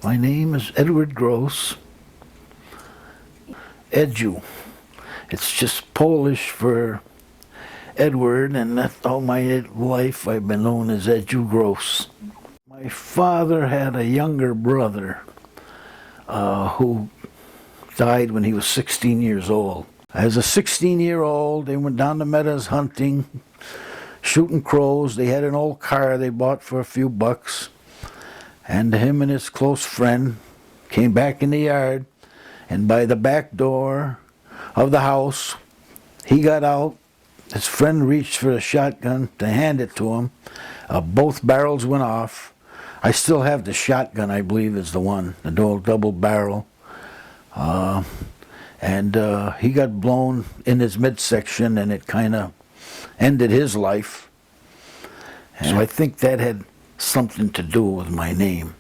My name is Edward Gross. Edu. It's just Polish for Edward, and that's all my life I've been known as Edu Gross. My father had a younger brother who died when he was 16 years old. As a 16-year-old, they went down to Meadows hunting, shooting crows. They had an old car they bought for a few bucks. And him and his close friend came back in the yard, and by the back door of the house, he got out. His friend reached for a shotgun to hand it to him. Both barrels went off. I still have the shotgun, I believe is the one, the old double barrel. And he got blown in his midsection, and it kind of ended his life. And so I think that had something to do with my name.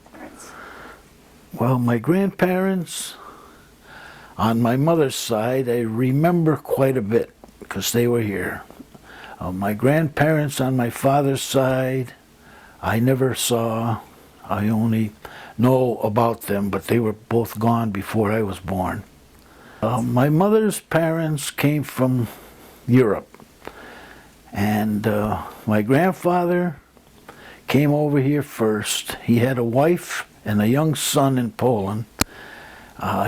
Well, my grandparents, on my mother's side, I remember quite a bit because they were here. My grandparents on my father's side, I never saw. I only know about them, but they were both gone before I was born. My mother's parents came from Europe, and my grandfather came over here first. He had a wife and a young son in Poland.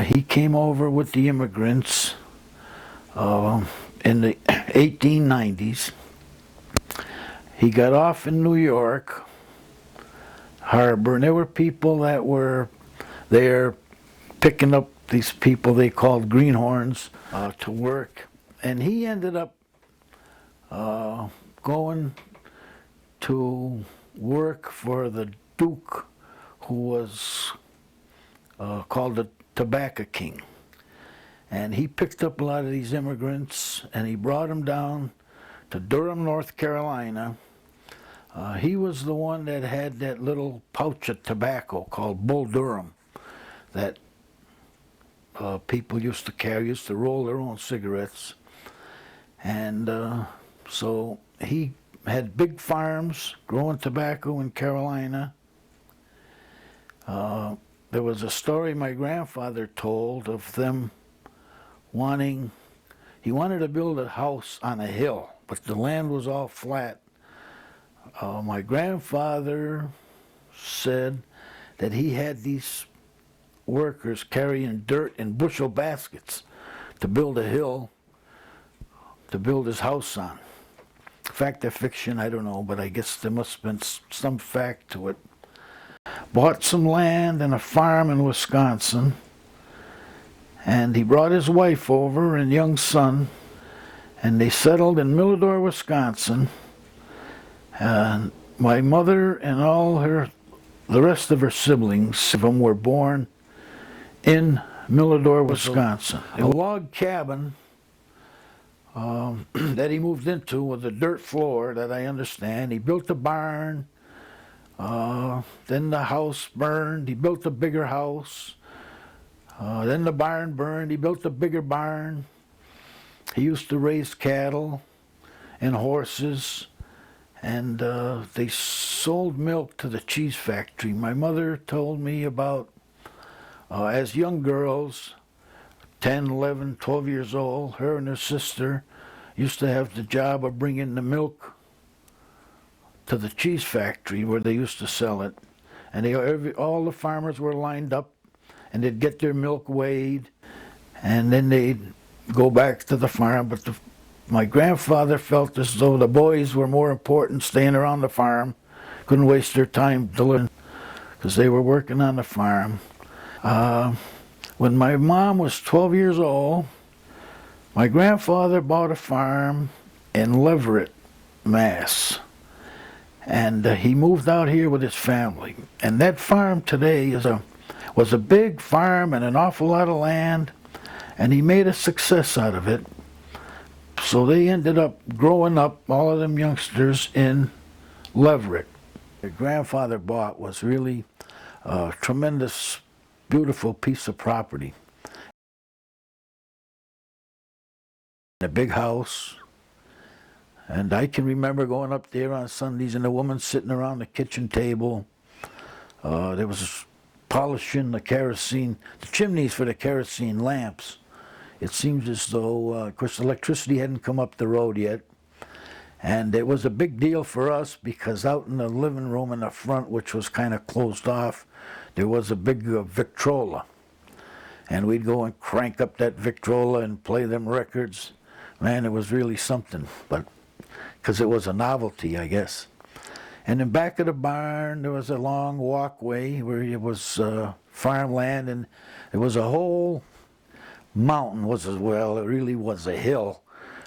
He came over with the immigrants in the 1890s. He got off in New York Harbor, and there were people that were there picking up these people they called greenhorns to work. And he ended up going to work for the Duke, who was called the Tobacco King. And he picked up a lot of these immigrants, and he brought them down to Durham, North Carolina. He was the one that had that little pouch of tobacco called Bull Durham that people used to carry, used to roll their own cigarettes. And so he had big farms growing tobacco in Carolina. There was a story my grandfather told of them he wanted to build a house on a hill, but the land was all flat. My grandfather said that he had these workers carrying dirt in bushel baskets to build a hill to build his house on. Fact or fiction, I don't know, but I guess there must have been some fact to it. Bought some land and a farm in Wisconsin, and he brought his wife over and young son, and they settled in Milladore, Wisconsin. And my mother and the rest of her siblings of them were born in Milladore, Wisconsin. A log cabin that he moved into with a dirt floor, that I understand. He built a barn, then the house burned. He built a bigger house. Then the barn burned. He built a bigger barn. He used to raise cattle and horses, and they sold milk to the cheese factory. My mother told me about, as young girls, 10, 11, 12 years old, her and her sister used to have the job of bringing the milk to the cheese factory where they used to sell it. And all the farmers were lined up, and they'd get their milk weighed, and then they'd go back to the farm. But my grandfather felt as though the boys were more important staying around the farm, couldn't waste their time delivering, because they were working on the farm. When my mom was 12 years old, my grandfather bought a farm in Leverett, Mass. And he moved out here with his family. And that farm today was a big farm and an awful lot of land, and he made a success out of it. So they ended up growing up, all of them youngsters, in Leverett. Their grandfather bought was really a tremendous, beautiful piece of property. A big house, and I can remember going up there on Sundays and the woman sitting around the kitchen table. There was polishing the chimneys for the kerosene lamps. It seems as though, of course, electricity hadn't come up the road yet. And it was a big deal for us because out in the living room in the front, which was kind of closed off, there was a big Victrola. And we'd go and crank up that Victrola and play them records. Man, it was really something, but because it was a novelty, I guess. And in back of the barn, there was a long walkway where it was farmland, and there was a whole mountain, well, it really was a hill,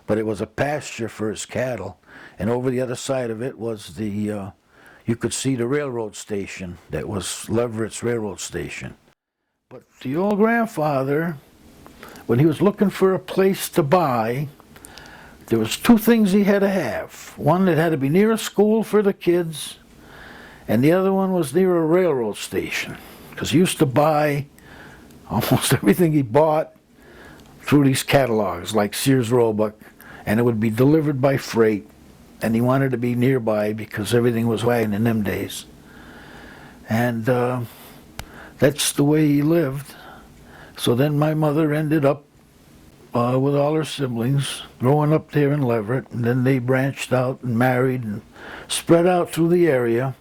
but it was a pasture for his cattle. And over the other side of it was you could see the railroad station. That was Leverett's railroad station. But the old grandfather, when he was looking for a place to buy, there was two things he had to have. One, it had to be near a school for the kids, and the other one was near a railroad station, because he used to buy almost everything he bought through these catalogs, like Sears Roebuck, and it would be delivered by freight, and he wanted to be nearby because everything was wagon in them days. And that's the way he lived. So then my mother ended up with all her siblings, growing up there in Leverett, and then they branched out and married and spread out through the area.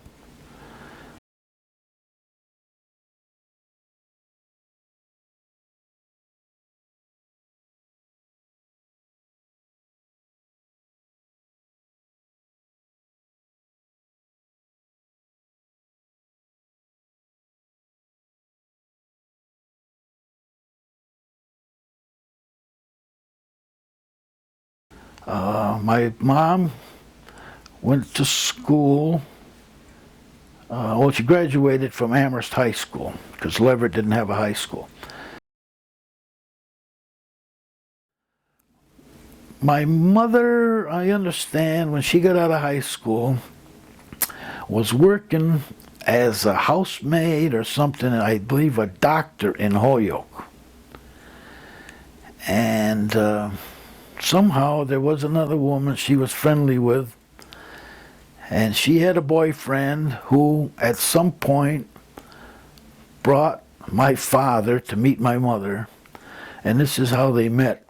My mom went to school, well, she graduated from Amherst High School, because Leverett didn't have a high school. My mother, I understand, when she got out of high school, was working as a housemaid or something, I believe a doctor in Holyoke. And somehow there was another woman she was friendly with, and she had a boyfriend who at some point brought my father to meet my mother, and this is how they met.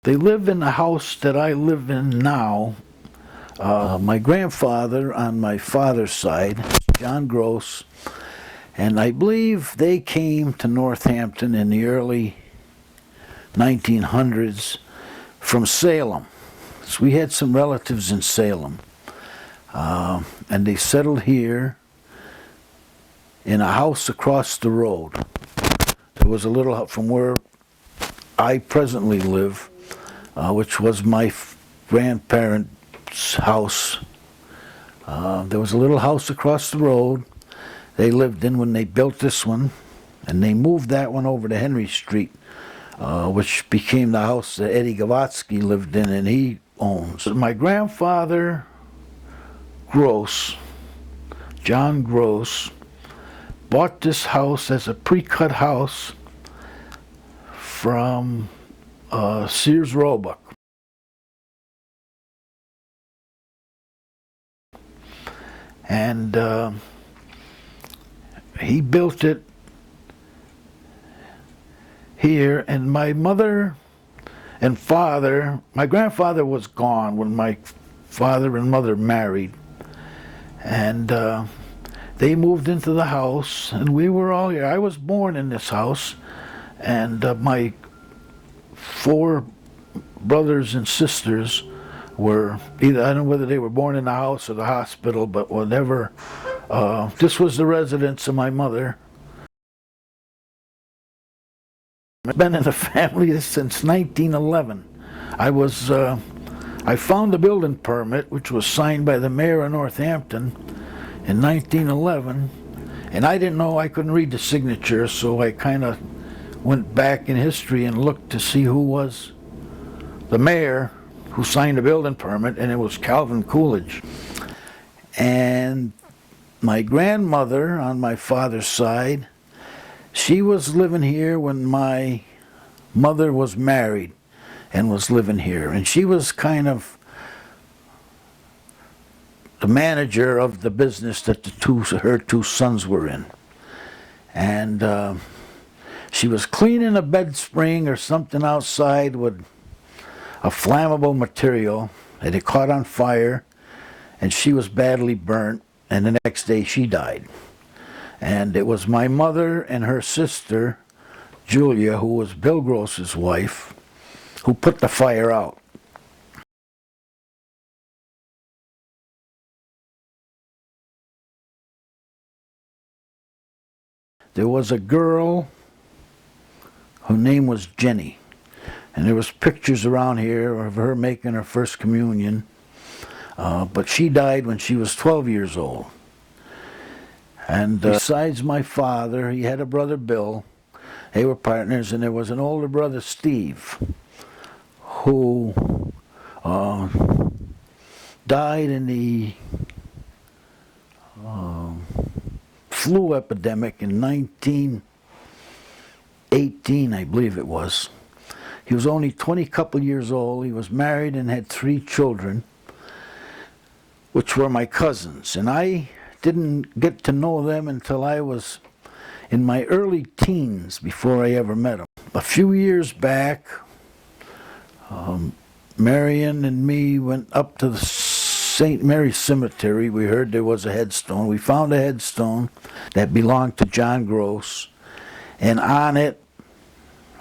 They live in the house that I live in now. My grandfather on my father's side, John Gross, and I believe they came to Northampton in the early 1900s from Salem. So we had some relatives in Salem. And they settled here in a house across the road. There was a little, from where I presently live, which was my grandparents' house. There was a little house across the road they lived in when they built this one, and they moved that one over to Henry Street, which became the house that Eddie Gavatsky lived in and he owns. My grandfather, Gross, John Gross, bought this house as a pre-cut house from Sears Roebuck. And he built it here, and my mother and father, my grandfather was gone when my father and mother married, and they moved into the house, and we were all here. I was born in this house, and my 4 brothers and sisters were either, I don't know whether they were born in the house or the hospital, but whatever. This was the residence of my mother. I've been in the family since 1911. I found the building permit, which was signed by the mayor of Northampton in 1911, and I didn't know, I couldn't read the signature, so I kind of went back in history and looked to see who was the mayor who signed the building permit, and it was Calvin Coolidge. And my grandmother on my father's side, she was living here when my mother was married and was living here. And she was kind of the manager of the business that her two sons were in. And she was cleaning a bed spring or something outside with a flammable material, and it caught on fire, and she was badly burnt, and the next day she died. And it was my mother and her sister, Julia, who was Bill Gross's wife, who put the fire out. There was a girl, her name was Jenny, and there was pictures around here of her making her first communion, but she died when she was 12 years old. And besides my father, he had a brother, Bill. They were partners, and there was an older brother, Steve, who died in the flu epidemic in 1918, I believe it was. He was only 20 couple years old. He was married and had 3 children, which were my cousins. And I didn't get to know them until I was in my early teens, before I ever met them. A few years back, Marion and me went up to the St. Mary's Cemetery. We heard there was a headstone. We found a headstone that belonged to John Gross, and on it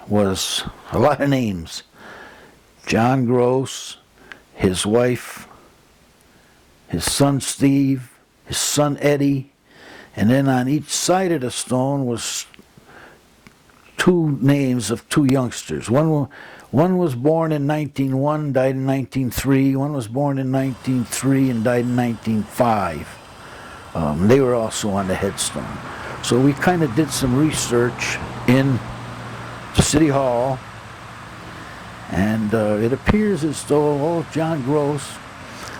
was a lot of names. John Gross, his wife, his son Steve, his son Eddie, and then on each side of the stone was 2 names of 2 youngsters. One was born in 1901, died in 1903. One was born in 1903 and died in 1905. They were also on the headstone. So we kind of did some research in the City Hall, and it appears as though John Gross,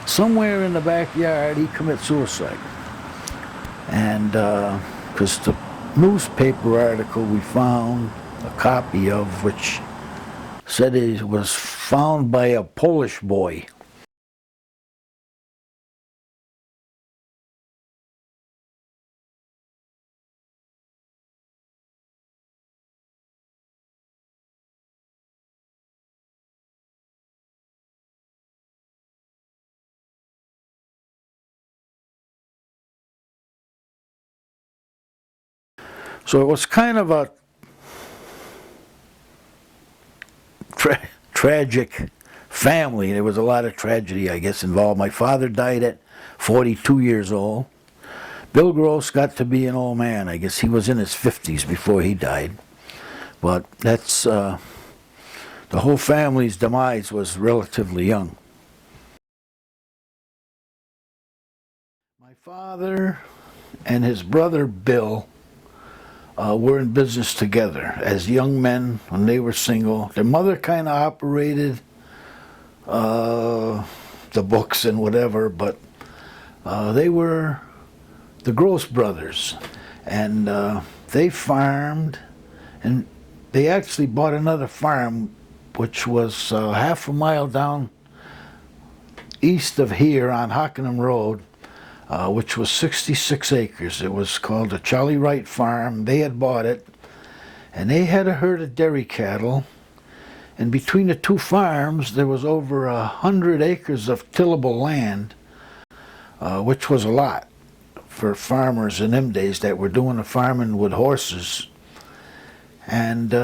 somewhere in the backyard, he committed suicide. And because the newspaper article we found a copy of, which said it was found by a Polish boy. So it was kind of a tragic family. There was a lot of tragedy, I guess, involved. My father died at 42 years old. Bill Gross got to be an old man. I guess he was in his 50s before he died. But that's, the whole family's demise was relatively young. My father and his brother Bill were in business together as young men when they were single. Their mother kind of operated the books and whatever, but they were the Gross brothers, and they farmed, and they actually bought another farm which was half a mile down east of here on Hockenham Road, which was 66 acres. It was called the Charlie Wright Farm. They had bought it, and they had a herd of dairy cattle, and between the 2 farms there was over 100 acres of tillable land, which was a lot for farmers in them days that were doing the farming with horses. And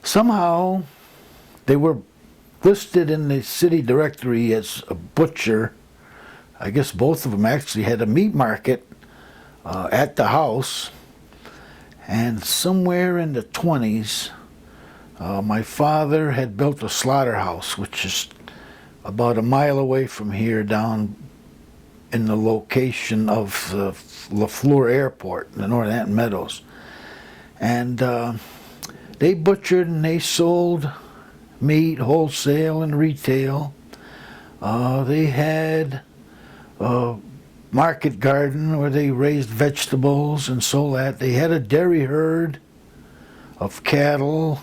somehow they were listed in the city directory as a butcher. I guess both of them actually had a meat market at the house. And somewhere in the 20s, my father had built a slaughterhouse, which is about a mile away from here, down in the location of the LaFleur Airport, the Northampton Meadows. And they butchered and they sold meat wholesale and retail. They had a market garden where they raised vegetables and sold that. They had a dairy herd of cattle,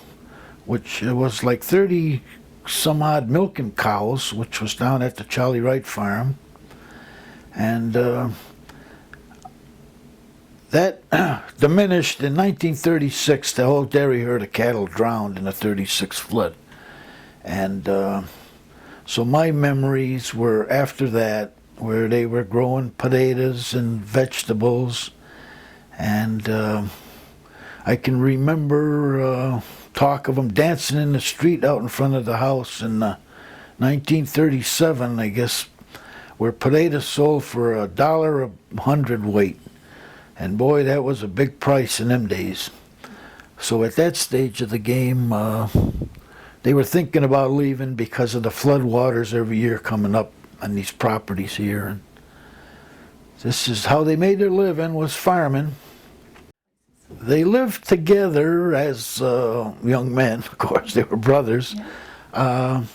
which was like 30 some odd milking cows, which was down at the Charlie Wright Farm. And that diminished in 1936. The whole dairy herd of cattle drowned in a 36 flood. And so my memories were after that, where they were growing potatoes and vegetables. And I can remember talk of them dancing in the street out in front of the house in 1937, I guess, where potatoes sold for $1 a hundredweight. And boy, that was a big price in them days. So at that stage of the game, they were thinking about leaving because of the flood waters every year coming up on these properties here. And this is how they made their living, was farming. They lived together as young men, of course, they were brothers. Yeah.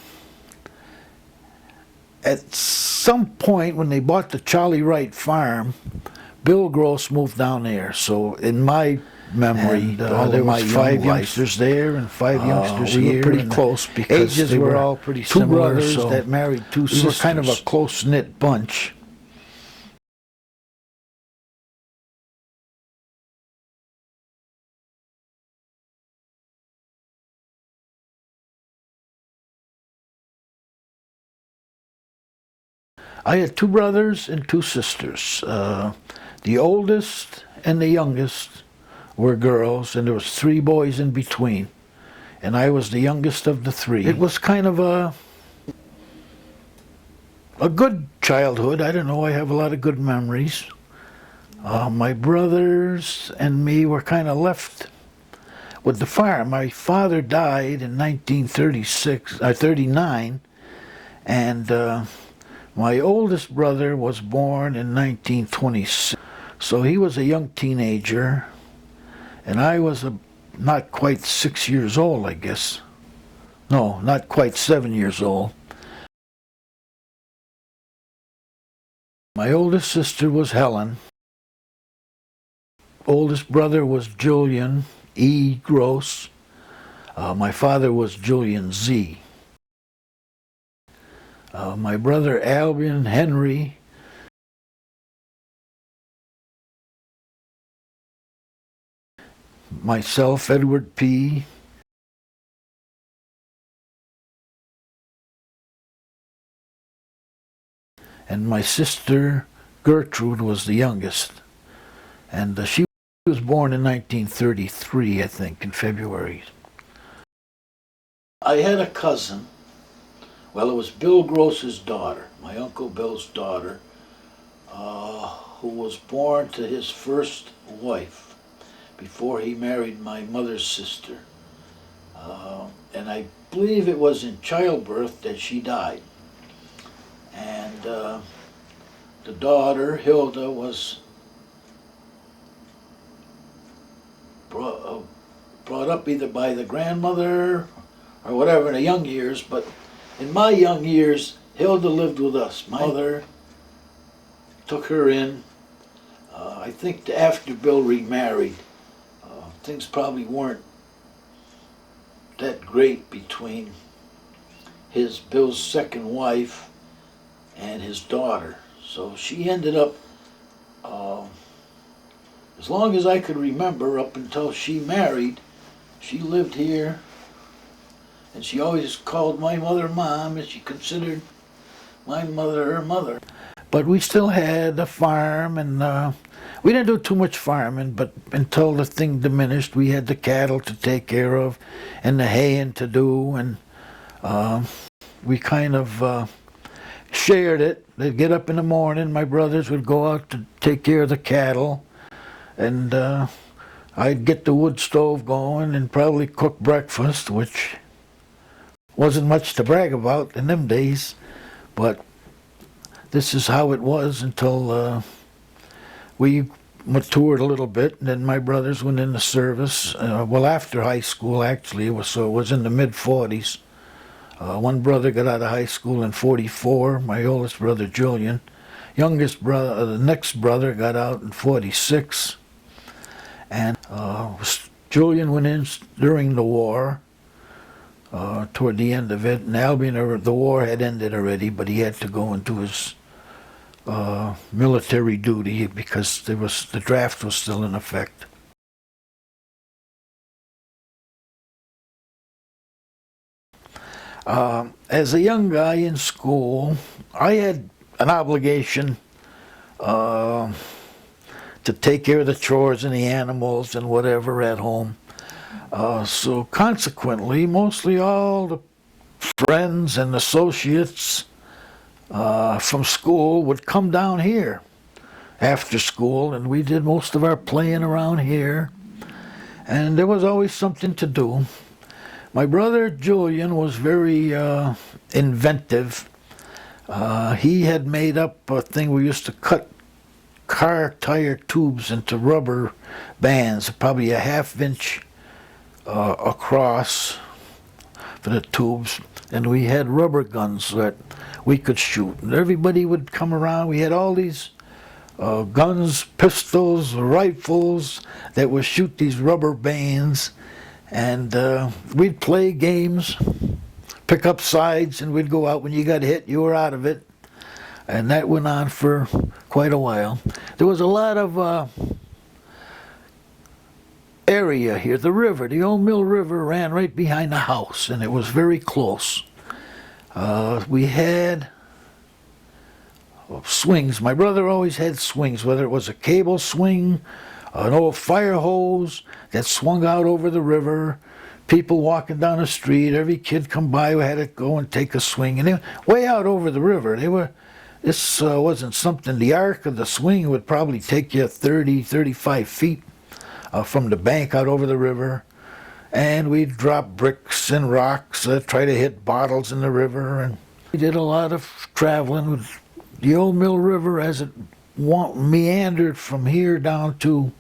At some point when they bought the Charlie Wright farm, Bill Gross moved down there. So in my memory, there was 5 youngsters there and 5 youngsters here. We were pretty close because ages were all pretty similar. 2 brothers that married 2 sisters. We were kind of a close-knit bunch. I had 2 brothers and 2 sisters. The oldest and the youngest were girls, and there was 3 boys in between. And I was the youngest of the 3. It was kind of a good childhood. I don't know, I have a lot of good memories. My brothers and me were kind of left with the farm. My father died in 1939, and my oldest brother was born in 1926, so he was a young teenager, and I was not quite 6 years old, I guess. No, not quite 7 years old. My oldest sister was Helen. Oldest brother was Julian E. Gross. My father was Julian Z. My brother Albion Henry. Myself, Edward P. And my sister Gertrude was the youngest. And she was born in 1933, I think, in February. I had a cousin. Well, it was Bill Gross's daughter, my Uncle Bill's daughter, who was born to his first wife before he married my mother's sister. And I believe it was in childbirth that she died. And the daughter, Hilda, was brought up either by the grandmother or whatever in the young years, but in my young years, Hilda lived with us. My mother took her in. I think after Bill remarried, things probably weren't that great between Bill's second wife and his daughter. So she ended up, as long as I could remember, up until she married, she lived here. And she always called my mother Mom, and she considered my mother her mother. But we still had a farm, and we didn't do too much farming, but until the thing diminished, we had the cattle to take care of and the haying to do, and we kind of shared it. They'd get up in the morning, my brothers would go out to take care of the cattle, and I'd get the wood stove going and probably cook breakfast, which wasn't much to brag about in them days, but this is how it was until we matured a little bit, and then my brothers went into service. Well, after high school, actually, it was in the mid-40s. One brother got out of high school in 44, my oldest brother Julian. Youngest brother, the next brother got out in 46, and Julian went in during the war. Toward the end of it, and Albion, the war had ended already, but he had to go into his military duty because the draft was still in effect. As a young guy in school, I had an obligation to take care of the chores and the animals and whatever at home. So consequently, mostly all the friends and associates from school would come down here after school, and we did most of our playing around here. And there was always something to do. My brother Julian was very inventive. He had made up a thing we used to cut car tire tubes into rubber bands, probably a half-inch across for the tubes, and we had rubber guns that we could shoot. And everybody would come around. We had all these guns, pistols, rifles that would shoot these rubber bands, and we'd play games, pick up sides, and we'd go out. When you got hit, you were out of it. And that went on for quite a while. There was a lot of area here. The river, the old Mill River, ran right behind the house, and it was very close. We had swings. My brother always had swings, whether it was a cable swing, an old fire hose that swung out over the river, people walking down the street, every kid come by who had to go and take a swing, and they were way out over the river. This wasn't something, the arc of the swing would probably take you 30, 35 feet from the bank out over the river. And we'd drop bricks and rocks, try to hit bottles in the river. And we did a lot of traveling with the old Mill River as it meandered from here down to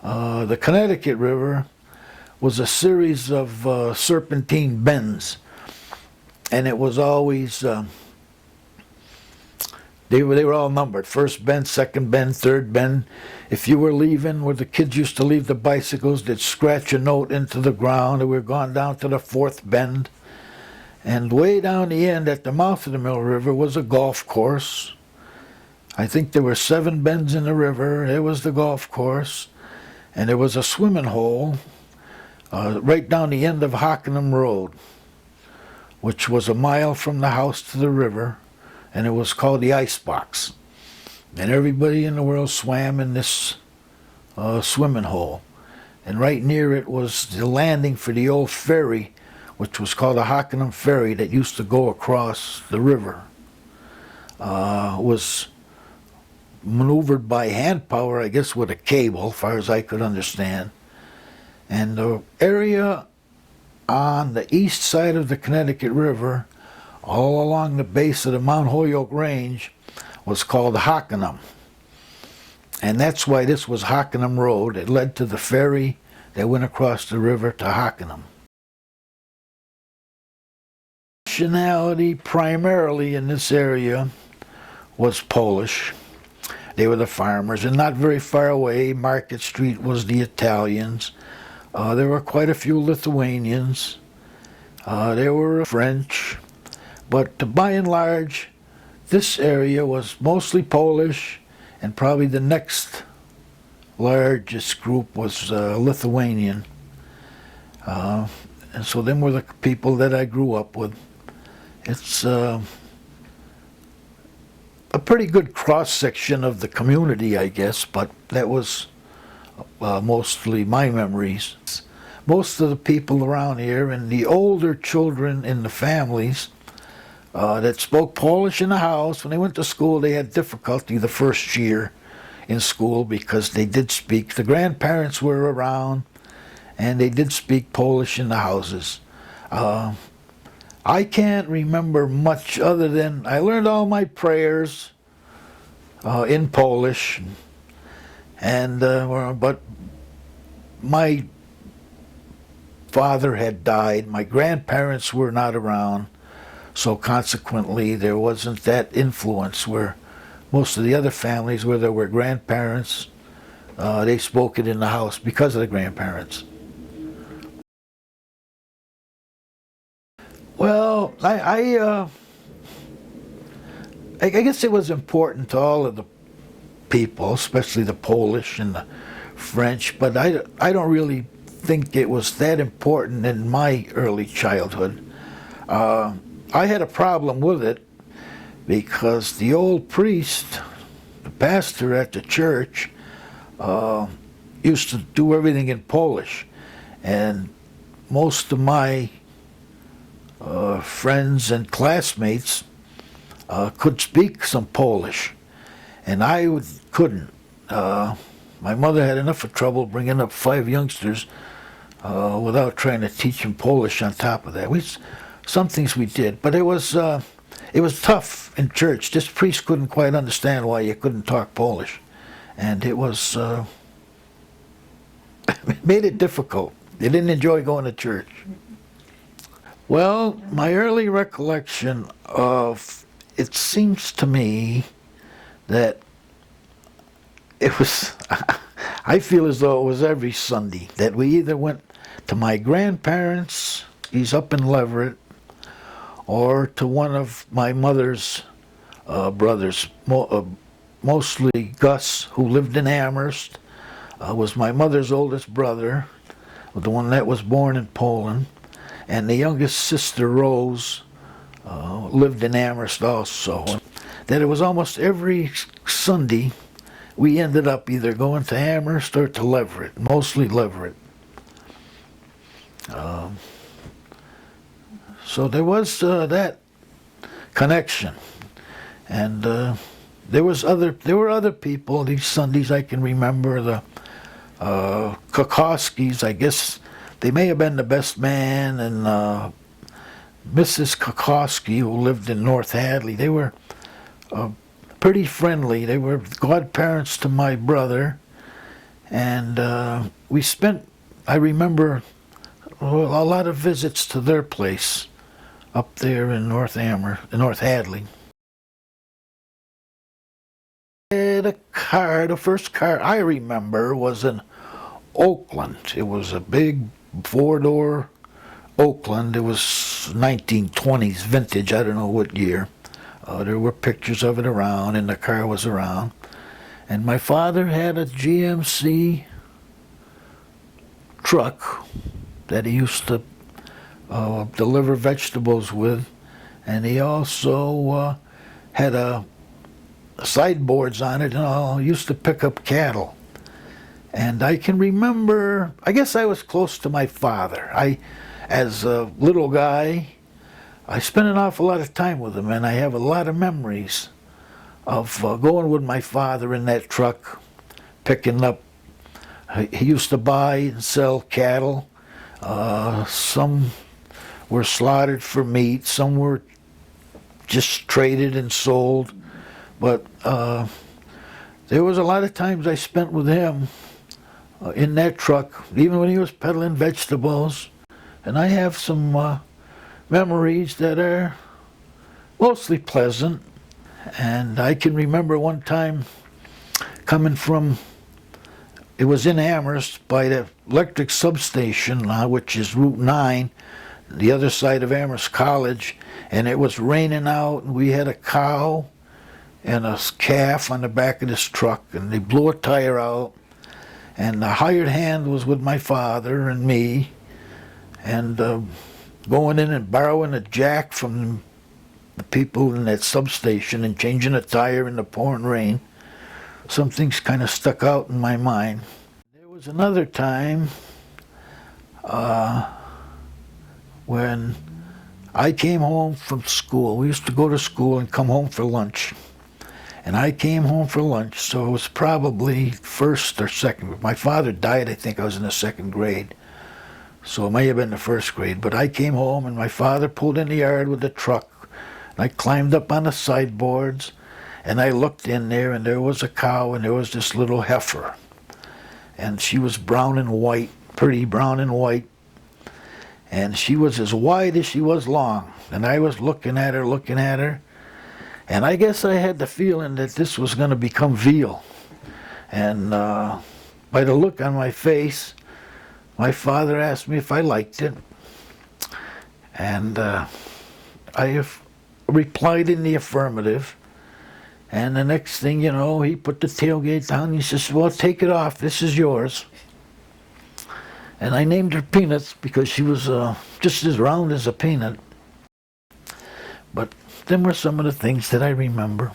the Connecticut River. Was a series of serpentine bends. And it was always... They were all numbered. First bend, second bend, third bend. If you were leaving, where the kids used to leave the bicycles, they'd scratch a note into the ground, and we were going down to the fourth bend. And way down the end, at the mouth of the Mill River, was a golf course. I think there were 7 bends in the river. There was the golf course. And there was a swimming hole right down the end of Hockenham Road, which was a mile from the house to the river. And it was called the Ice Box. And everybody in the world swam in this swimming hole. And right near it was the landing for the old ferry, which was called the Hockenham Ferry, that used to go across the river. Was maneuvered by hand power, I guess, with a cable, as far as I could understand. And the area on the east side of the Connecticut River, all along the base of the Mount Holyoke Range, was called Hockenham. And that's why this was Hockenham Road. It led to the ferry that went across the river to Hockenham. Nationality primarily in this area was Polish. They were the farmers, and not very far away, Market Street, was the Italians. There were quite a few Lithuanians. There were French. But by and large, this area was mostly Polish, and probably the next largest group was Lithuanian. And so them were the people that I grew up with. It's a pretty good cross-section of the community, I guess, but that was mostly my memories. Most of the people around here, and the older children in the families, that spoke Polish in the house. When they went to school, they had difficulty the first year in school because they did speak. The grandparents were around, and they did speak Polish in the houses. I can't remember much other than I learned all my prayers in Polish, and but my father had died. My grandparents were not around. So consequently, there wasn't that influence where most of the other families where there were grandparents, they spoke it in the house because of the grandparents. Well, I guess it was important to all of the people, especially the Polish and the French, but I don't really think it was that important in my early childhood. I had a problem with it because the old priest, the pastor at the church, used to do everything in Polish, and most of my friends and classmates could speak some Polish, and I couldn't. My mother had enough of trouble bringing up 5 youngsters without trying to teach them Polish on top of that. Some things we did, but it was tough in church. This priest couldn't quite understand why you couldn't talk Polish, and it was it made it difficult. They didn't enjoy going to church. Well, my early recollection of it seems to me that it was, I feel as though it was every Sunday that we either went to my grandparents, he's up in Leverett, or to one of my mother's brothers, mostly Gus, who lived in Amherst, was my mother's oldest brother, the one that was born in Poland, and the youngest sister, Rose, lived in Amherst also. That it was almost every Sunday we ended up either going to Amherst or to Leverett, mostly Leverett. So there was that connection, and there were other people these Sundays. I can remember the Kokoskis. I guess they may have been the best man and Mrs. Kokoski, who lived in North Hadley. They were pretty friendly. They were godparents to my brother, and we spent, I remember, a lot of visits to their place up there in North Hadley. The first car I remember was an Oakland. It was a big 4-door Oakland. It was 1920s vintage. I don't know what year. There were pictures of it around, and the car was around. And my father had a GMC truck that he used to deliver vegetables with, and he also had sideboards on it, and he used to pick up cattle. And I can remember, I guess I was close to my father. As a little guy, I spent an awful lot of time with him, and I have a lot of memories of going with my father in that truck, picking up. He used to buy and sell cattle. Some were slaughtered for meat, some were just traded and sold. But there was a lot of times I spent with him in that truck, even when he was peddling vegetables. And I have some memories that are mostly pleasant. And I can remember one time coming from, it was in Amherst by the electric substation, which is Route 9, the other side of Amherst College, and it was raining out, and we had a cow and a calf on the back of this truck, and they blew a tire out, and the hired hand was with my father and me, and going in and borrowing a jack from the people in that substation and changing a tire in the pouring rain. Some things kind of stuck out in my mind. There was another time when I came home from school. We used to go to school and come home for lunch. And I came home for lunch, so it was probably first or second. My father died, I think I was in the 2nd grade. So it may have been the 1st grade. But I came home, and my father pulled in the yard with the truck. And I climbed up on the sideboards, and I looked in there, and there was a cow, and there was this little heifer. And she was brown and white, pretty brown and white. And she was as wide as she was long. And I was looking at her. And I guess I had the feeling that this was going to become veal. And by the look on my face, my father asked me if I liked it. And I replied in the affirmative. And the next thing you know, he put the tailgate down and he says, well, take it off, this is yours. And I named her Peanuts because she was just as round as a peanut. But them were some of the things that I remember.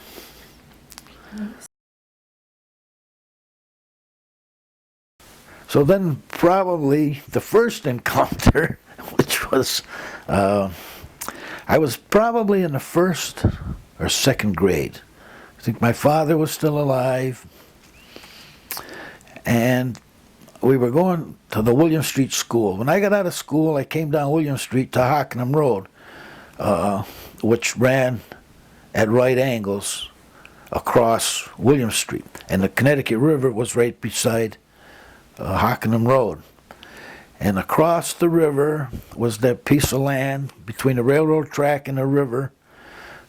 So then probably the first encounter, which was, I was probably in the first or second grade. I think my father was still alive. And we were going to the William Street School. When I got out of school, I came down William Street to Hockenham Road, which ran at right angles across William Street. And the Connecticut River was right beside Hockenham Road. And across the river was that piece of land between the railroad track and the river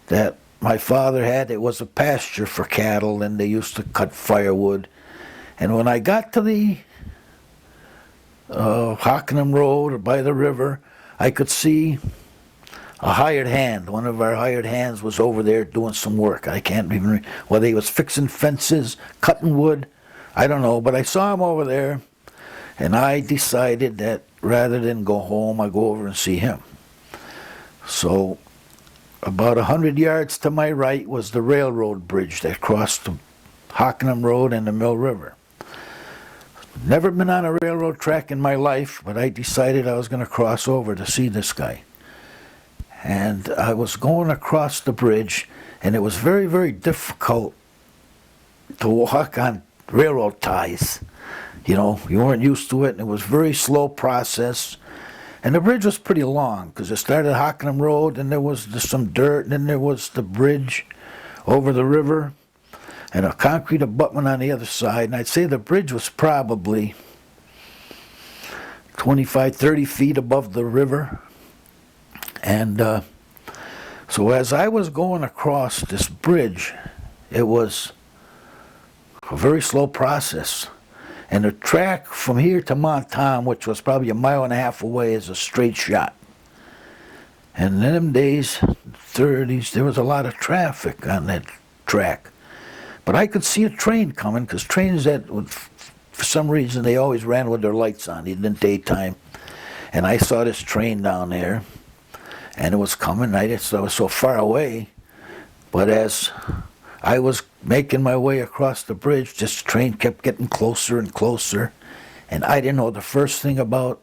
that my father had. It was a pasture for cattle, and they used to cut firewood. And when I got to the Hockenham Road by the river, I could see a hired hand. One of our hired hands was over there doing some work. I can't even remember whether he was fixing fences, cutting wood. I don't know, but I saw him over there, and I decided that rather than go home, I'd go over and see him. So about 100 yards to my right was the railroad bridge that crossed the Hockenham Road and the Mill River. Never been on a railroad track in my life, but I decided I was going to cross over to see this guy. And I was going across the bridge, and it was very, very difficult to walk on railroad ties. You know, you weren't used to it, and it was a very slow process. And the bridge was pretty long, because it started at Hockenham Road, and there was some dirt, and then there was the bridge over the river, and a concrete abutment on the other side. And I'd say the bridge was probably 25, 30 feet above the river. And so as I was going across this bridge, it was a very slow process. And the track from here to Montauk, which was probably 1.5 miles away, is a straight shot. And in them days, 30s, there was a lot of traffic on that track. But I could see a train coming, because trains that, for some reason, they always ran with their lights on, even in daytime. And I saw this train down there, and it was coming. I was so far away. But as I was making my way across the bridge, this train kept getting closer and closer, and I didn't know the first thing about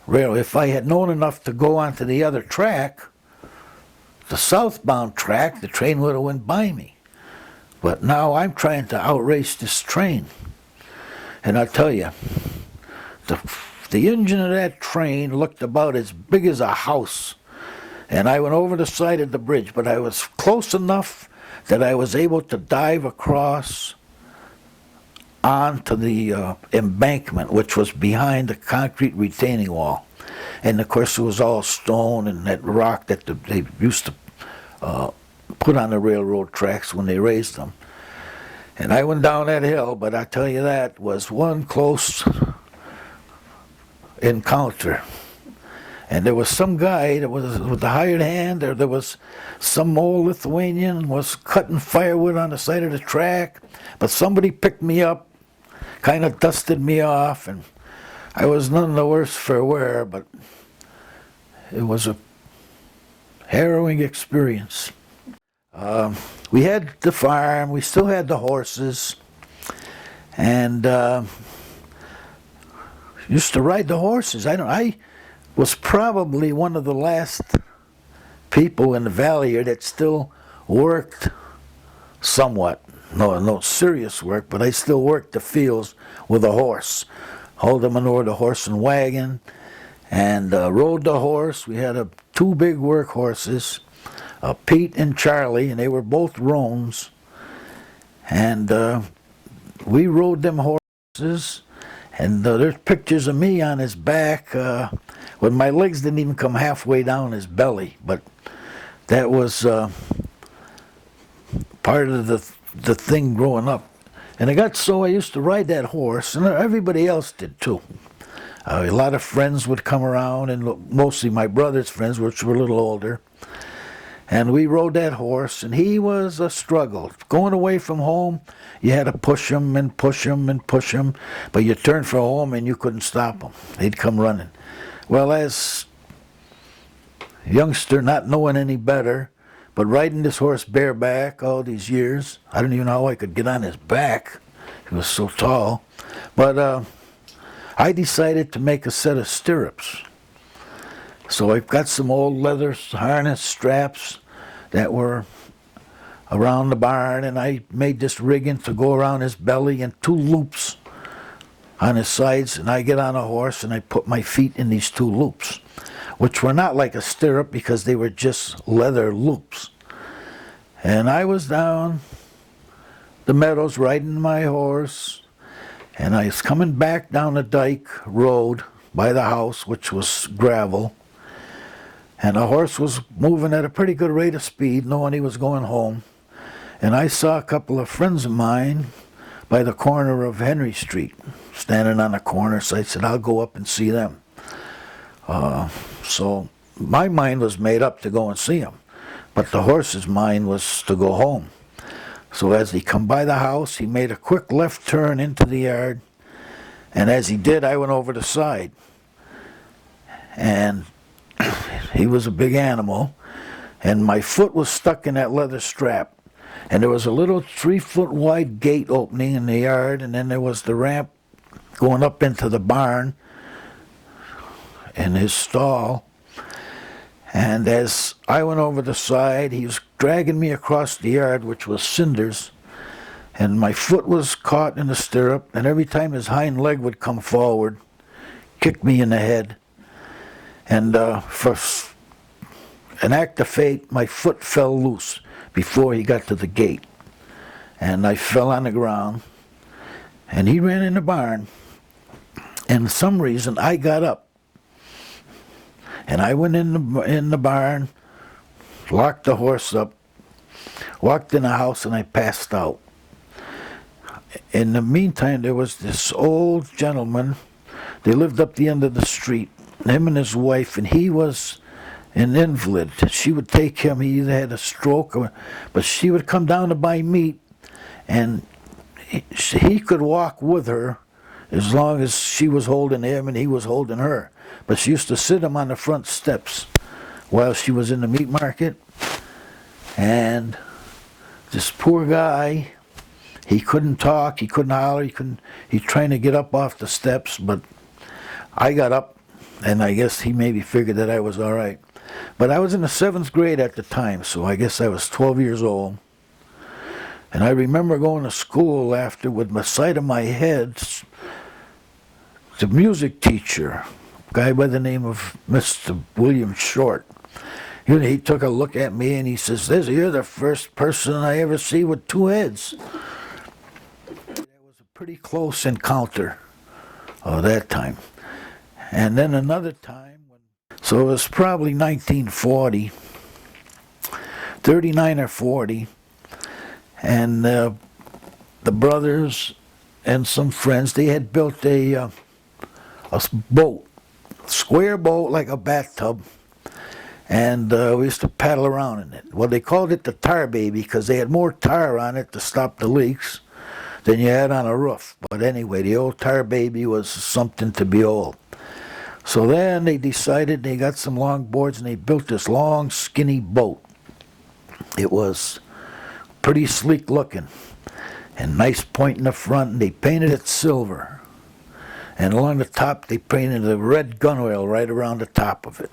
railroad. If I had known enough to go onto the other track, the southbound track, the train would have went by me. But now I'm trying to outrace this train. And I tell you, the engine of that train looked about as big as a house. And I went over the side of the bridge, but I was close enough that I was able to dive across onto the embankment, which was behind the concrete retaining wall. And of course it was all stone and that rock that they used to put on the railroad tracks when they raised them. And I went down that hill, but I tell you, that was one close encounter. And there was some guy that was with the hired hand, there was some old Lithuanian was cutting firewood on the side of the track, but somebody picked me up, kind of dusted me off, and I was none the worse for wear, but it was a harrowing experience. We had the farm, we still had the horses, and used to ride the horses. I was probably one of the last people in the valley here that still worked somewhat. No serious work, but I still worked the fields with a horse. Hauled the manure, the horse and wagon, and rode the horse. We had two big work horses, Pete and Charlie, and they were both roans. And we rode them horses, and there's pictures of me on his back when my legs didn't even come halfway down his belly. But that was part of the thing growing up. And it got so I used to ride that horse, and everybody else did too. A lot of friends would come around, and mostly my brother's friends, which were a little older. And we rode that horse, and he was a struggle. Going away from home, you had to push him and push him and push him, but you turned for home and you couldn't stop him. He'd come running. Well, as a youngster, not knowing any better, but riding this horse bareback all these years, I don't even know how I could get on his back. He was so tall. But I decided to make a set of stirrups. So I've got some old leather harness straps that were around the barn, and I made this rigging to go around his belly and 2 loops on his sides, and I get on a horse and I put my feet in these 2 loops, which were not like a stirrup because they were just leather loops. And I was down the meadows riding my horse, and I was coming back down the dike road by the house, which was gravel. And the horse was moving at a pretty good rate of speed, knowing he was going home. And I saw a couple of friends of mine by the corner of Henry Street, standing on the corner, so I said, I'll go up and see them. So my mind was made up to go and see him, but the horse's mind was to go home. So as he come by the house, he made a quick left turn into the yard, and as he did, I went over the side. And he was a big animal, and my foot was stuck in that leather strap. And there was a little 3-foot wide gate opening in the yard, and then there was the ramp going up into the barn and his stall. And as I went over the side, he was dragging me across the yard, which was cinders, and my foot was caught in the stirrup, and every time his hind leg would come forward, kick me in the head. And for an act of fate, my foot fell loose before he got to the gate. And I fell on the ground, and he ran in the barn. And for some reason, I got up. And I went in the barn, locked the horse up, walked in the house, and I passed out. In the meantime, there was this old gentleman. They lived up the end of the street, him and his wife, and he was an invalid. She would take him. He either had a stroke, but she would come down to buy meat, and he could walk with her as long as she was holding him and he was holding her. But she used to sit him on the front steps while she was in the meat market. And this poor guy, he couldn't talk, he couldn't holler, he's trying to get up off the steps, but I got up, and I guess he maybe figured that I was all right. But I was in the 7th grade at the time, so I guess I was 12 years old. And I remember going to school after with the side of my head, the music teacher, a guy by the name of Mr. William Short. He took a look at me and he says, "You're the first person I ever see with 2 heads." That was a pretty close encounter that time. And then another time, so it was probably 1940, 39 or 40, and the brothers and some friends, they had built a boat, square boat like a bathtub, and we used to paddle around in it. Well, they called it the tar baby because they had more tar on it to stop the leaks than you had on a roof. But anyway, the old tar baby was something to behold. So then they decided, they got some long boards and they built this long, skinny boat. It was pretty sleek looking and nice point in the front, and they painted it silver. And along the top, they painted a red gunwale right around the top of it.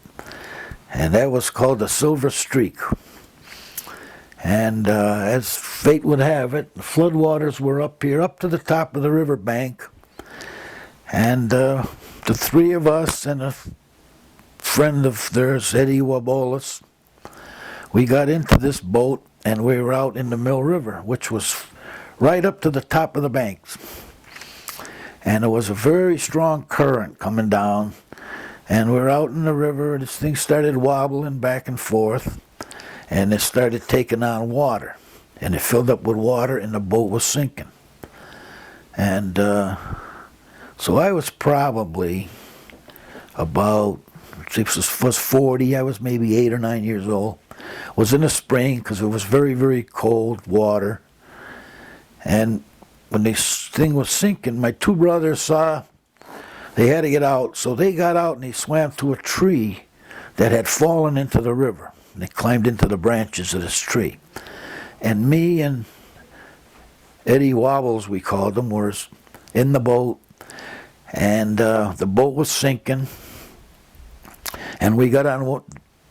And that was called the Silver Streak. And as fate would have it, the floodwaters were up here, up to the top of the riverbank. And the 3 of us and a friend of theirs, Eddie Wabolas, we got into this boat and we were out in the Mill River, which was right up to the top of the banks. And there was a very strong current coming down, and we're out in the river, and this thing started wobbling back and forth, and it started taking on water, and it filled up with water, and the boat was sinking. And so I was probably about, it was 40, I was maybe 8 or 9 years old, was in the spring because it was very, very cold water. And when this thing was sinking, my two brothers saw they had to get out. So they got out and they swam to a tree that had fallen into the river. And they climbed into the branches of this tree. And me and Eddie Wobbles, we called him, was in the boat. And the boat was sinking. And we got on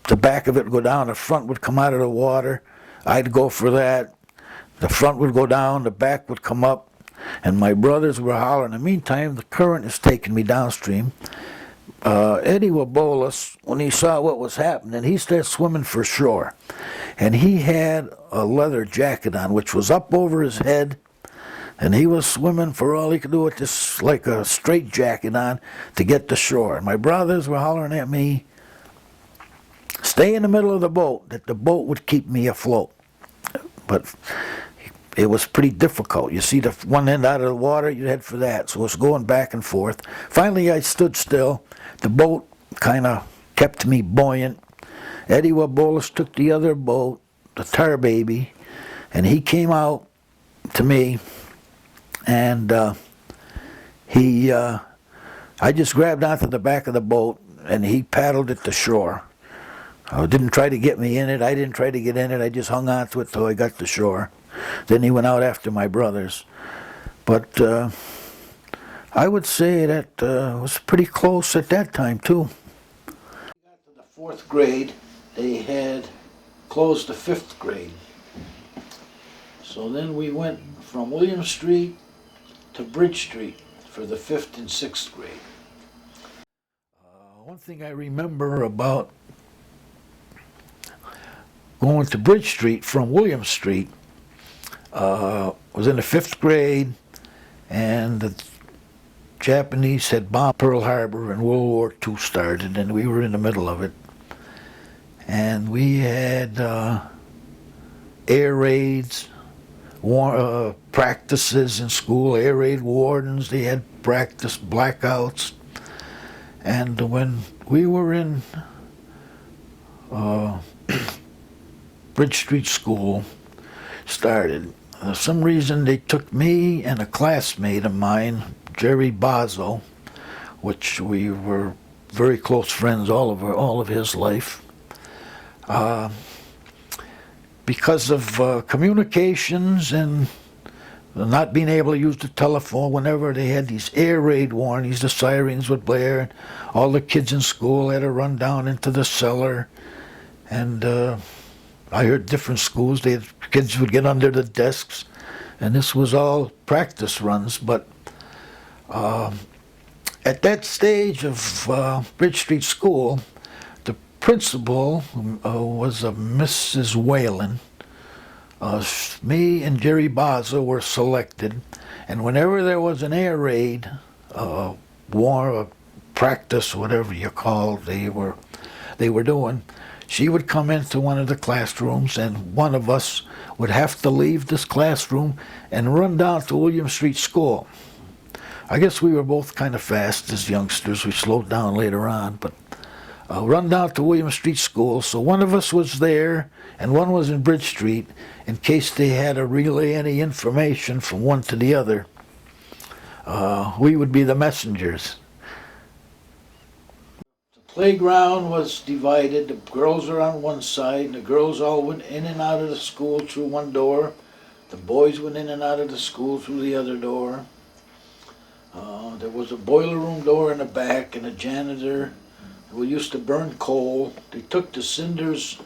the back of it, would go down, the front would come out of the water. I'd go for that. The front would go down, the back would come up, and my brothers were hollering. In the meantime, the current is taking me downstream. Eddie Wabolas, when he saw what was happening, he started swimming for shore. And he had a leather jacket on, which was up over his head, and he was swimming for all he could do with this, like a straight jacket on, to get to shore. And my brothers were hollering at me, stay in the middle of the boat, that the boat would keep me afloat. But it was pretty difficult. You see the one end out of the water, you'd head for that. So it was going back and forth. Finally, I stood still. The boat kind of kept me buoyant. Eddie Wabolas took the other boat, the Tar Baby, and he came out to me, and I just grabbed onto the back of the boat, and he paddled it to shore. Didn't try to get me in it. I didn't try to get in it. I just hung on to it till I got to shore. Then he went out after my brothers. But I would say that was pretty close at that time, too. We got to the fourth grade. They had closed the fifth grade. So then we went from William Street to Bridge Street for the fifth and sixth grade. One thing I remember about going to Bridge Street from William Street, was in the fifth grade, and the Japanese had bombed Pearl Harbor and World War II started, and we were in the middle of it. And we had air raids, practices in school, air raid wardens, they had practice blackouts. And when we were in Bridge Street School started, for some reason they took me and a classmate of mine, Jerry Bozzo, which we were very close friends all of his life. Because of communications and not being able to use the telephone, whenever they had these air raid warnings, the sirens would blare, and all the kids in school had to run down into the cellar. And I heard different schools, kids would get under the desks, and this was all practice runs. But at that stage of Bridge Street School, the principal was a Mrs. Whalen. Me and Jerry Bozzo were selected, and whenever there was an air raid, war, practice, whatever you call they were doing, she would come into one of the classrooms, and one of us would have to leave this classroom and run down to William Street School. I guess we were both kind of fast as youngsters. We slowed down later on, but run down to William Street School. So one of us was there, and one was in Bridge Street, in case they had to relay any information from one to the other. We would be the messengers. Playground was divided. The girls were on one side, and the girls all went in and out of the school through one door. The boys went in and out of the school through the other door. There was a boiler room door in the back, and a janitor who used to burn coal. They took the cinders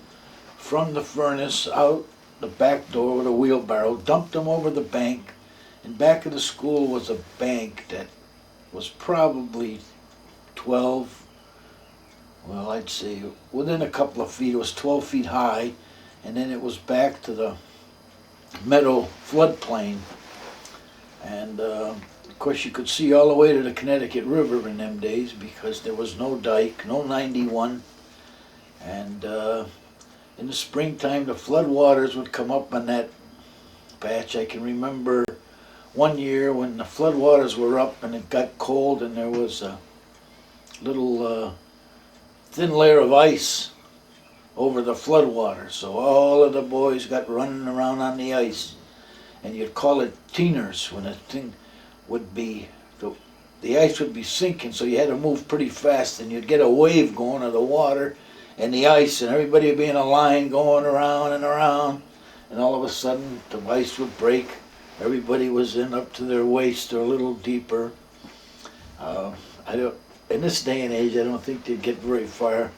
from the furnace out the back door with a wheelbarrow, dumped them over the bank. In back of the school was a bank that was probably 12, well, I'd say within a couple of feet. It was 12 feet high, and then it was back to the meadow floodplain. And of course you could see all the way to the Connecticut River in them days because there was no dike, no 91. And in the springtime the floodwaters would come up on that patch. I can remember one year when the floodwaters were up and it got cold, and there was a little thin layer of ice over the floodwater. So all of the boys got running around on the ice. And you'd call it teeners when the thing would be, the ice would be sinking, so you had to move pretty fast, and you'd get a wave going of the water and the ice, and everybody would be in a line going around and around, and all of a sudden the ice would break. Everybody was in up to their waist or a little deeper. In this day and age, I don't think they'd get very far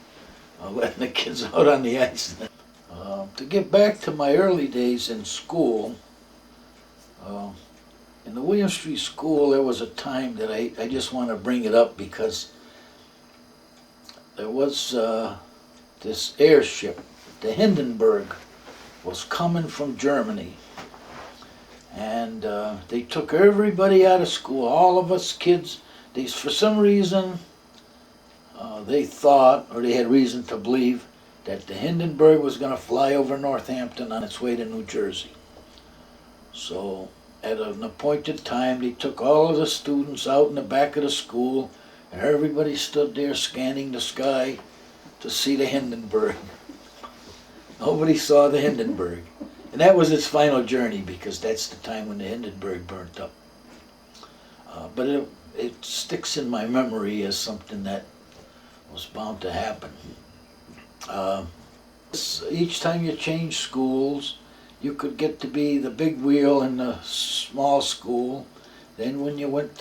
letting the kids out on the ice. To get back to my early days in school, in the William Street School, there was a time that I just want to bring it up because there was this airship, the Hindenburg, was coming from Germany. And they took everybody out of school, all of us kids. For some reason, they thought, or they had reason to believe, that the Hindenburg was going to fly over Northampton on its way to New Jersey. So at an appointed time, they took all of the students out in the back of the school, and everybody stood there scanning the sky to see the Hindenburg. Nobody saw the Hindenburg. And that was its final journey, because that's the time when the Hindenburg burnt up. But it sticks in my memory as something that was bound to happen. Each time you change schools, you could get to be the big wheel in the small school. Then when you went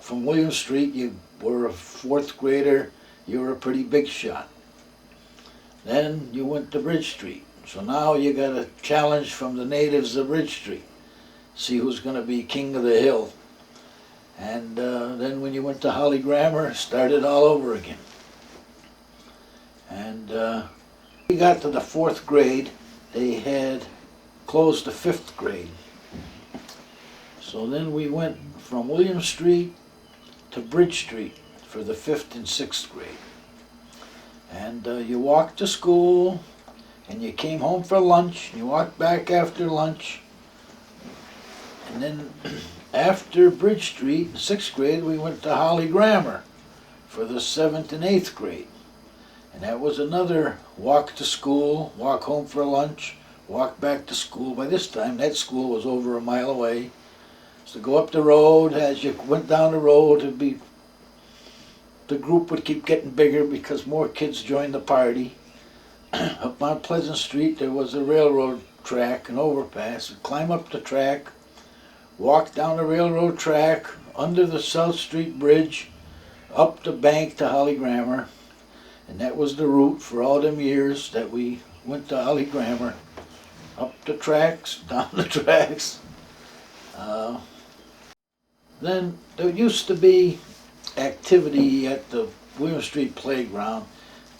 from William Street, you were a fourth grader, you were a pretty big shot. Then you went to Bridge Street. So now you got a challenge from the natives of Bridge Street. See who's going to be king of the hill. And then when you went to Holly Grammar, started all over again. And we got to the fourth grade, they had closed the fifth grade. So then we went from William Street to Bridge Street for the fifth and sixth grade. And you walked to school, and you came home for lunch, and you walked back after lunch. And then after Bridge Street, sixth grade, we went to Holly Grammar for the seventh and eighth grade. And that was another walk to school, walk home for lunch, walk back to school. By this time, that school was over a mile away. So go up the road, as you went down the road, the group would keep getting bigger because more kids joined the party. Up on Pleasant Street, there was a railroad track, an overpass. You'd climb up the track, walk down the railroad track, under the South Street Bridge, up the bank to Holly Grammar. And that was the route for all them years that we went to Holly Grammar. Up the tracks, down the tracks. Then there used to be activity at the William Street playground.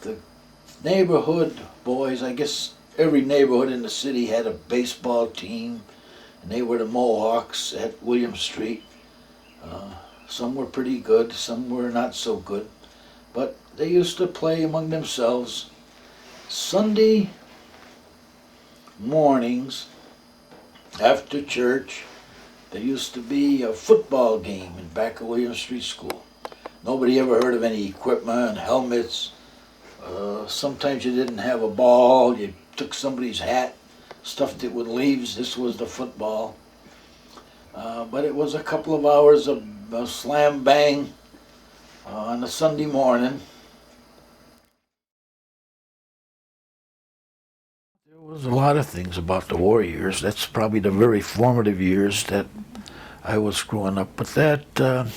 The neighborhood boys, I guess every neighborhood in the city had a baseball team, and they were the Mohawks at William Street. Some were pretty good, some were not so good, but they used to play among themselves. Sunday mornings after church, there used to be a football game in back of William Street School. Nobody ever heard of any equipment, helmets. Sometimes you didn't have a ball. You took somebody's hat, stuffed it with leaves. This was the football. But it was a couple of hours of slam bang on a Sunday morning. There was a lot of things about the war years. That's probably the very formative years that I was growing up. But that,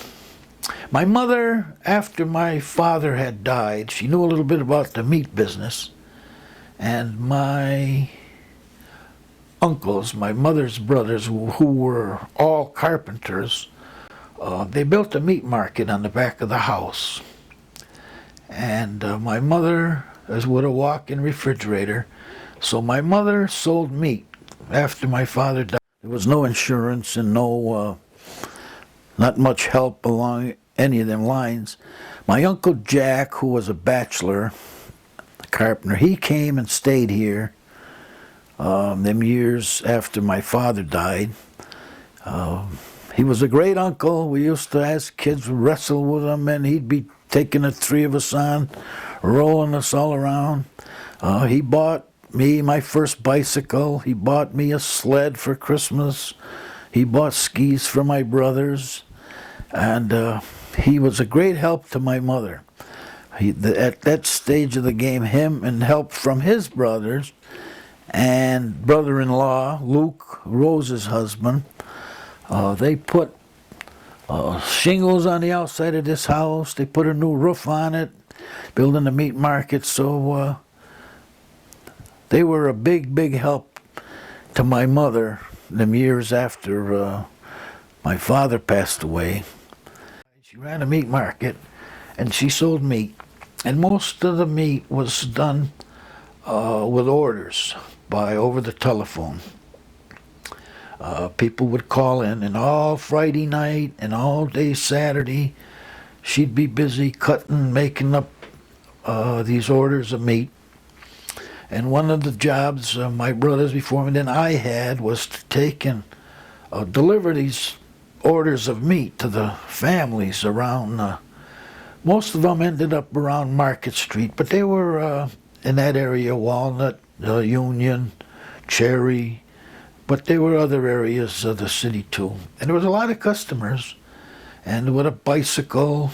my mother, after my father had died, she knew a little bit about the meat business. And my uncles, my mother's brothers, who were all carpenters, they built a meat market on the back of the house. And my mother was with a walk-in refrigerator. So my mother sold meat after my father died. There was no insurance and not much help along any of them lines. My Uncle Jack, who was a bachelor, a carpenter, he came and stayed here them years after my father died. He was a great uncle. We used to, as kids, wrestle with him, and he'd be taking the three of us on, rolling us all around. He bought me my first bicycle. He bought me a sled for Christmas. He bought skis for my brothers. And he was a great help to my mother. At that stage of the game, him and help from his brothers and brother-in-law, Luke, Rose's husband, they put shingles on the outside of this house. They put a new roof on it, building a meat market. So they were a big, big help to my mother them years after my father passed away. She ran a meat market, and she sold meat. And most of the meat was done with orders over the telephone. People would call in, and all Friday night and all day Saturday, she'd be busy cutting, making up these orders of meat. And one of the jobs my brothers before me than I had was to take and deliver these orders of meat to the families around. Most of them ended up around Market Street, but they were in that area, Walnut, Union, Cherry, but there were other areas of the city too. And there was a lot of customers, and with a bicycle,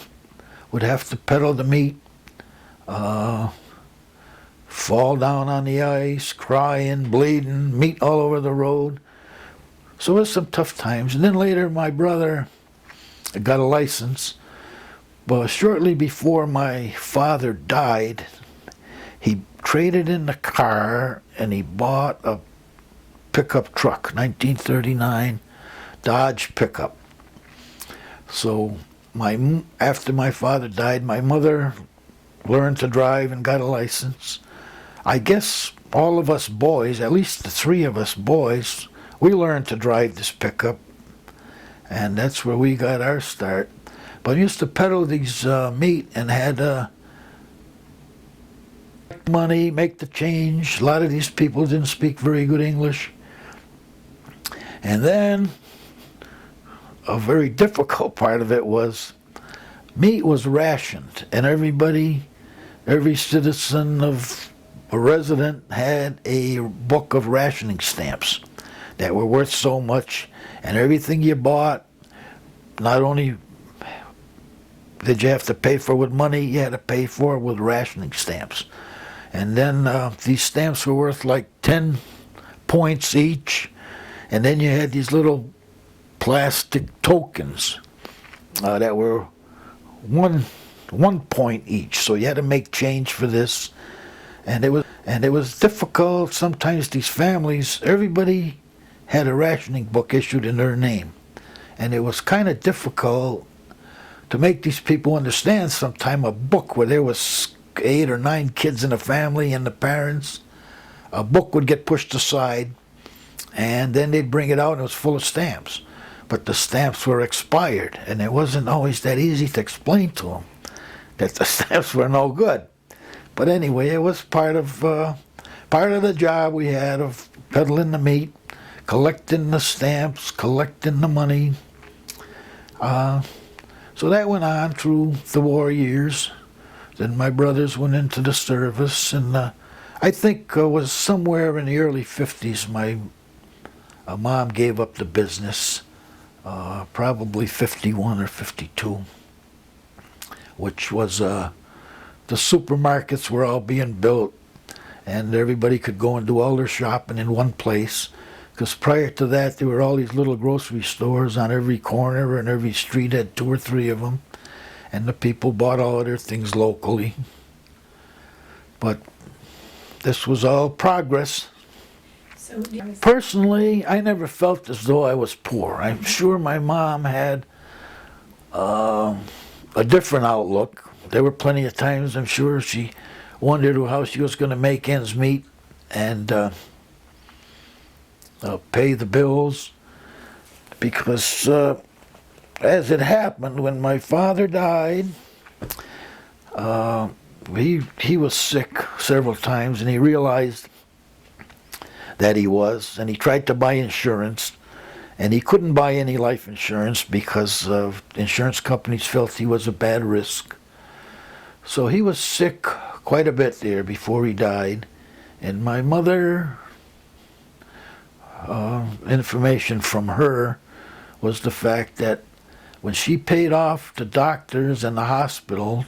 would have to pedal the meat, fall down on the ice, crying, bleeding, meat all over the road. So it was some tough times. And then later my brother got a license, but shortly before my father died, he traded in the car and he bought a pickup truck, 1939 Dodge pickup. So after my father died, my mother learned to drive and got a license. I guess all of us boys, at least the three of us boys, we learned to drive this pickup, and that's where we got our start. But I used to peddle these meat and had money, make the change. A lot of these people didn't speak very good English. And then a very difficult part of it was meat was rationed, and every citizen of a resident had a book of rationing stamps that were worth so much, and everything you bought, not only did you have to pay for with money, you had to pay for with rationing stamps. And then these stamps were worth like 10 points each, and then you had these little plastic tokens that were one point each, so you had to make change for this. And it was difficult. Sometimes these families, everybody had a rationing book issued in their name, and it was kind of difficult to make these people understand. Sometime a book where there was 8 or 9 kids in a family and the parents, a book would get pushed aside, and then they'd bring it out and it was full of stamps, but the stamps were expired, and it wasn't always that easy to explain to them that the stamps were no good. But anyway, it was part of the job we had of peddling the meat, collecting the stamps, collecting the money. So that went on through the war years. Then my brothers went into the service, and I think it was somewhere in the early 50s my mom gave up the business, probably 51 or 52, which was the supermarkets were all being built, and everybody could go and do all their shopping in one place. Because prior to that, there were all these little grocery stores on every corner, and every street had 2 or 3 of them, and the people bought all of their things locally. But this was all progress. So, personally, I never felt as though I was poor. I'm sure my mom had a different outlook. There were plenty of times, I'm sure, she wondered how she was going to make ends meet and pay the bills, because as it happened, when my father died, he was sick several times, and he realized that he was, and he tried to buy insurance, and he couldn't buy any life insurance because insurance companies felt he was a bad risk. So he was sick quite a bit there before he died, And my mother, information from her was the fact that when she paid off the doctors and the hospital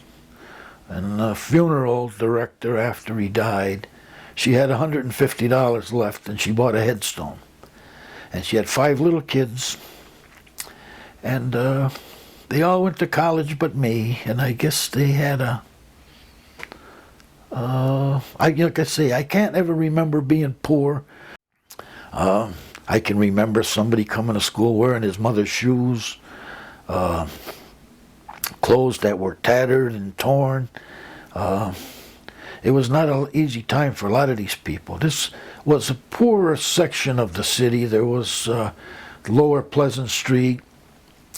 and the funeral director after he died, she had $150 left, and she bought a headstone. And she had 5 little kids, and they all went to college but me, and I guess they had like I say, I can't ever remember being poor. I can remember somebody coming to school wearing his mother's shoes, clothes that were tattered and torn. It was not an easy time for a lot of these people. This was a poorer section of the city. There was Lower Pleasant Street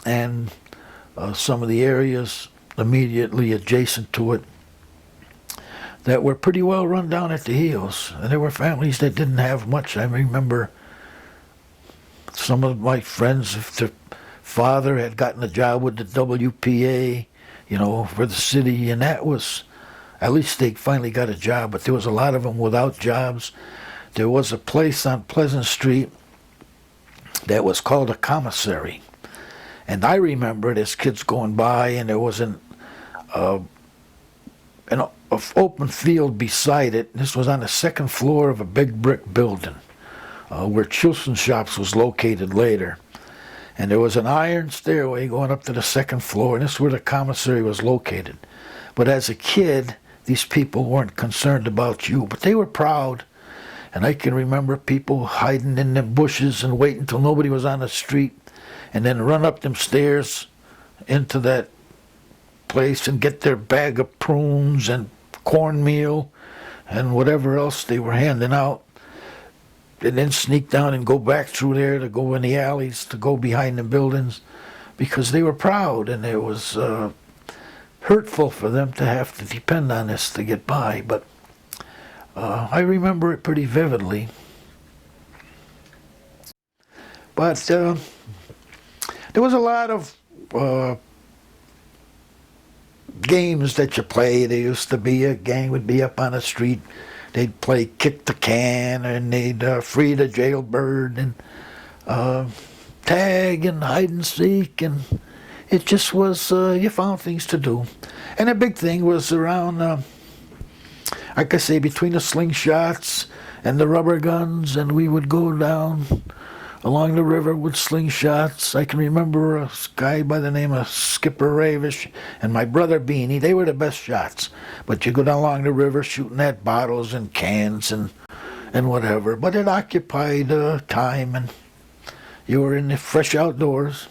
and some of the areas immediately adjacent to it that were pretty well run down at the heels. And there were families that didn't have much. I remember some of my friends, if their father had gotten a job with the WPA, for the city, and that was, at least they finally got a job, but there was a lot of them without jobs. There was a place on Pleasant Street that was called a commissary. And I remember it as kids going by, and there was an open field beside it. This was on the second floor of a big brick building where Chilson Shops was located later. And there was an iron stairway going up to the second floor, and this is where the commissary was located. But as a kid, these people weren't concerned about you, but they were proud. And I can remember people hiding in them bushes and waiting until nobody was on the street, and then run up them stairs into that place and get their bag of prunes and cornmeal and whatever else they were handing out, and then sneak down and go back through there to go in the alleys, to go behind the buildings, because they were proud, and it was hurtful for them to have to depend on this to get by. But I remember it pretty vividly. But there was a lot of games that you play. There used to be a gang would be up on the street. They'd play kick the can, and they'd free the jailbird, and tag and hide and seek, and it just was, you found things to do. And a big thing was around, I could say, between the slingshots and the rubber guns, and we would go down along the river with slingshots. I can remember a guy by the name of Skipper Ravish and my brother Beanie. They were the best shots. But you go down along the river shooting at bottles and cans and whatever. But it occupied time, and you were in the fresh outdoors.